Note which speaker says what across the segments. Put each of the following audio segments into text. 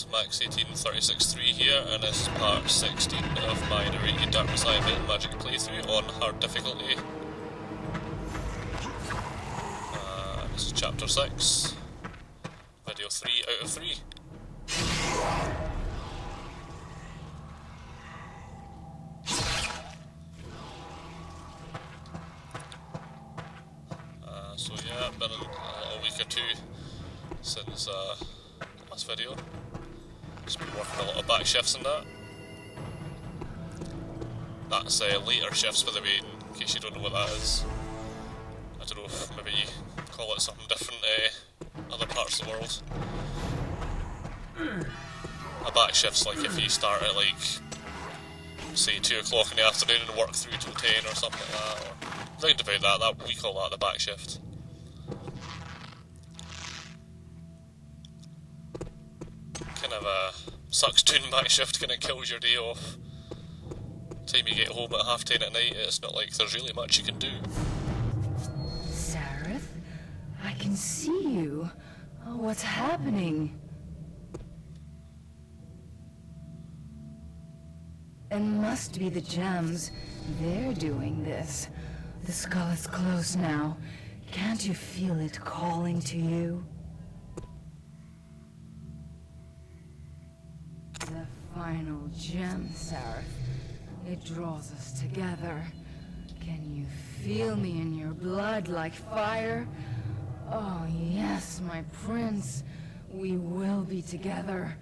Speaker 1: guys, Max18363 here, and this is part 16 of my narrated Dark Messiah Might and Magic playthrough on hard difficulty. This is chapter 6, video 3 out of 3. So yeah, been a week or two since last video. Just been working a lot of back shifts and that. That's later shifts, by the way, in case you don't know what that is. I don't know if maybe you call it something different other parts of the world. A back shift's like if you start at like, say 2 o'clock in the afternoon and work through till 10 or something like that, or round about that, we call that the back shift. Kind of sucks doing back shift, kind of kills your day off. Time you get home at 10:30 at night, it's not like there's really much you can do.
Speaker 2: Sareth, I can see you. Oh, what's happening? It must be the gems. They're doing this. The skull is close now. Can't you feel it calling to you? The final gem, Sareth. It draws us together. Can you feel me in your blood like fire? Oh yes, my prince. We will be together.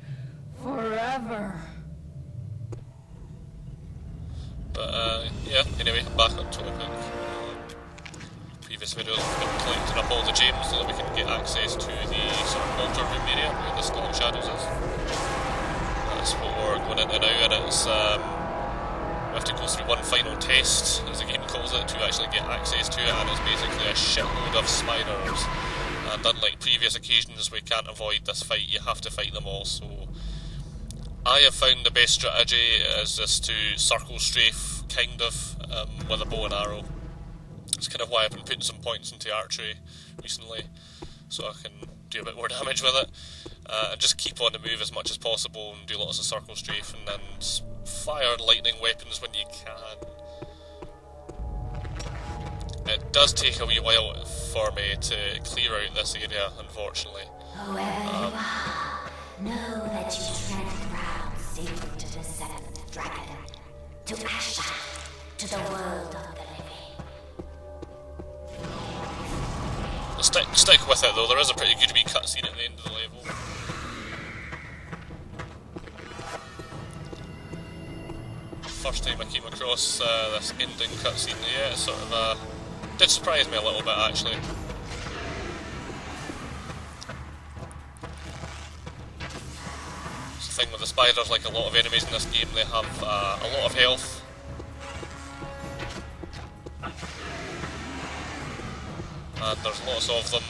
Speaker 2: Forever.
Speaker 1: But yeah, anyway, I'm back on topic. Previous videos we've been collecting up all the gems so that we can get access to the sort of altar room area where the Skull of Shadows is. That's what we're going into now, and it's we have to go through one final test, as the game calls it, to actually get access to it, and it's basically a shitload of spiders. And unlike previous occasions, we can't avoid this fight, you have to fight them all, so I have found the best strategy is just to circle strafe, kind of, with a bow and arrow. It's kind of why I've been putting some points into archery recently, so I can do a bit more damage with it. And just keep on the move as much as possible and do lots of circle strafe, and then fire lightning weapons when you can. It does take a wee while for me to clear out this area, unfortunately.
Speaker 3: Whoever you are, know that you tread ground sacred to the seventh dragon, to Asha, to the world of the living.
Speaker 1: Stick with it though, there is a pretty good wee cutscene at the end of the level. First time I came across this ending cutscene, yeah, it sort of did surprise me a little bit actually. It's the thing with the spiders, like a lot of enemies in this game, they have a lot of health. And there's lots of them.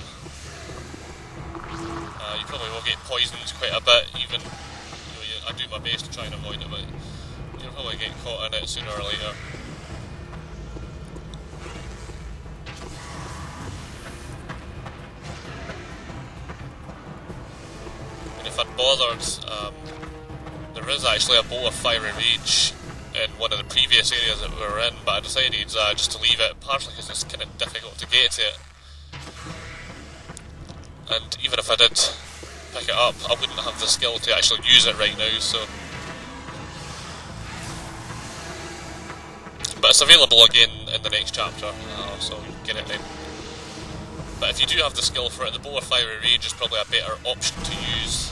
Speaker 1: You probably will get poisoned quite a bit, even, you know, I do my best to try and avoid it, but you'll probably get caught in it sooner or later. And if I'd bothered, there is actually a bow of fiery rage in one of the previous areas that we were in, but I decided just to leave it, partially because it's kind of difficult to get to it. And even if I did pick it up, I wouldn't have the skill to actually use it right now, so... But it's available again in the next chapter, so you can get it then. But if you do have the skill for it, the bow of fiery rage is probably a better option to use.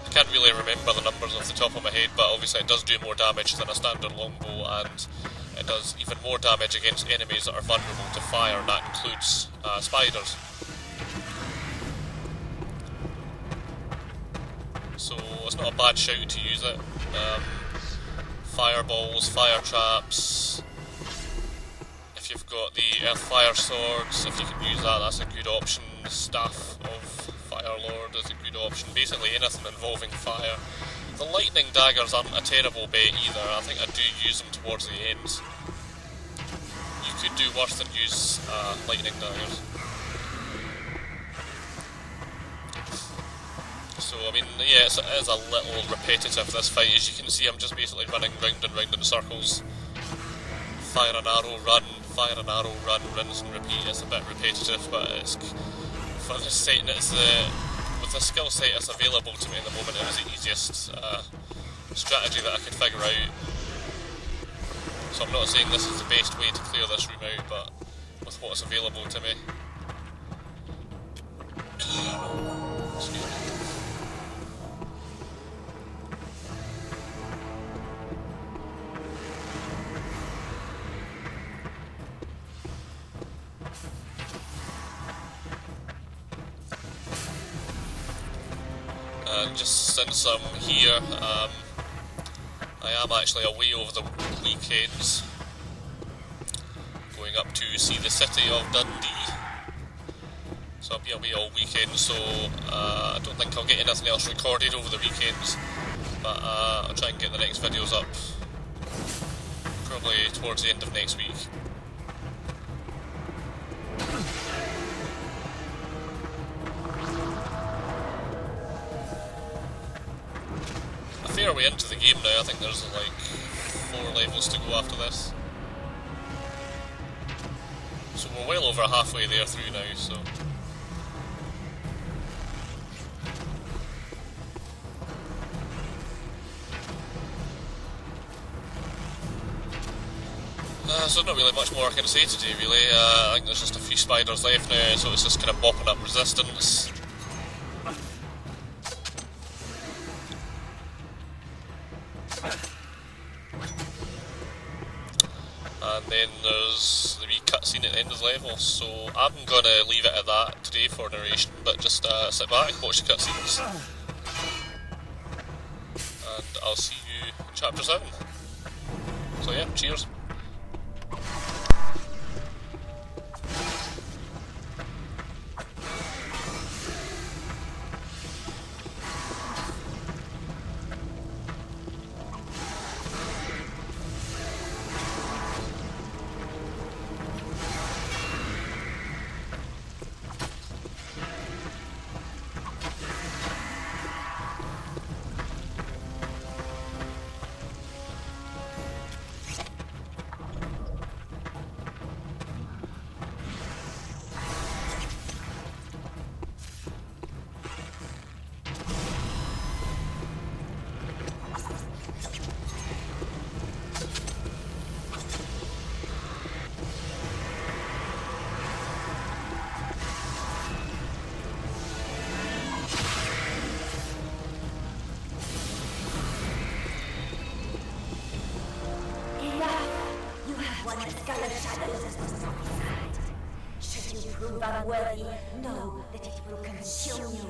Speaker 1: I can't really remember the numbers off the top of my head, but obviously it does do more damage than a standard longbow, and it does even more damage against enemies that are vulnerable to fire, and that includes spiders. So it's not a bad shout to use it. Fireballs, fire traps. If you've got the earth fire swords, if you can use that, that's a good option. The staff of Fire Lord is a good option. Basically anything involving fire. The lightning daggers aren't a terrible bet either. I think I do use them towards the end. You could do worse than use lightning daggers. So, I mean, yeah, it is a little repetitive, this fight. As you can see, I'm just basically running round and round in circles. Fire an arrow, run, fire an arrow, run, rinse and repeat. It's a bit repetitive, but it's, for this setting, it's with the skill set that's available to me at the moment, it was the easiest strategy that I could figure out. So I'm not saying this is the best way to clear this room out, but with what's available to me. Excuse me. And just since I'm here, I am actually away over the weekends, going up to see the city of Dundee. So I'll be away all weekend, so I don't think I'll get anything else recorded over the weekends, but I'll try and get the next videos up probably towards the end of next week. A fair way into the game now. I think there's like 4 levels to go after this. So we're well over halfway there through now, so... so not really much more I can say today, really. I think there's just a few spiders left now, so it's just kind of mopping up resistance. And then there's the wee cutscene at the end of the level, so I'm going to leave it at that today for narration, but just sit back, watch the cutscenes, and I'll see you in Chapter 7. So yeah, cheers.
Speaker 3: Should you prove unworthy, know that it will consume you.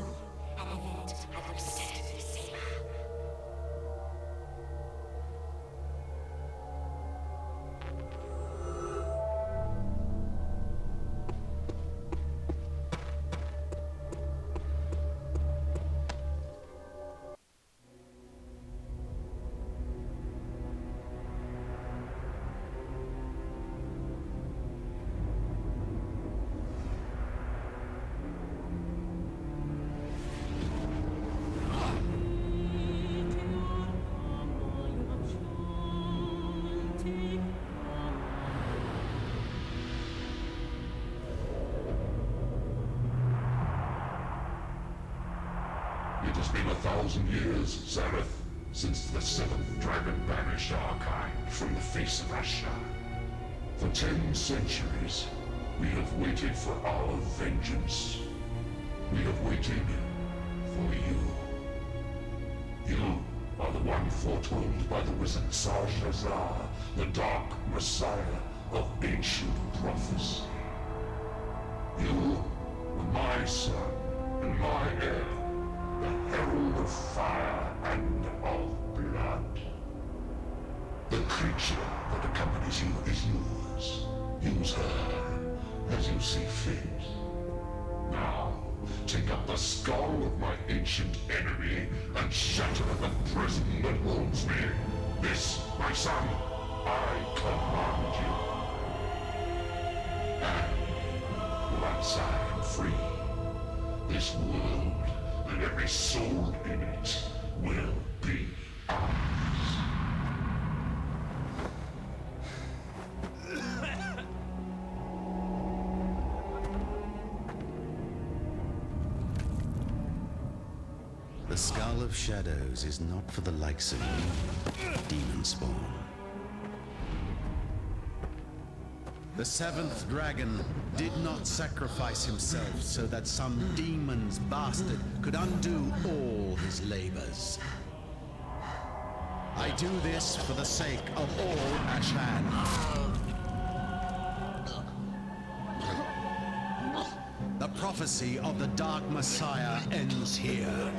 Speaker 3: An event I will certainly savor.
Speaker 4: It has been 1,000 years, Zareth, since the 7th dragon banished our kind from the face of Ashtar. For 10 centuries, we have waited for our vengeance. We have waited for you. You are the one foretold by the wizard Sarjazar, the Dark Messiah of ancient prophecy. You are my son and my heir, the herald of fire and of blood. The creature that accompanies you is yours. Use her as you see fit. Now, take up the skull of my ancient enemy and shatter the prison that holds me. This, my son, I command you. And once I am free, this world and every soul in it will be
Speaker 5: The Skull of Shadows is not for the likes of you, Demon Spawn. The seventh dragon did not sacrifice himself so that some demon's bastard could undo all his labors. I do this for the sake of all Ashan. The prophecy of the Dark Messiah ends here.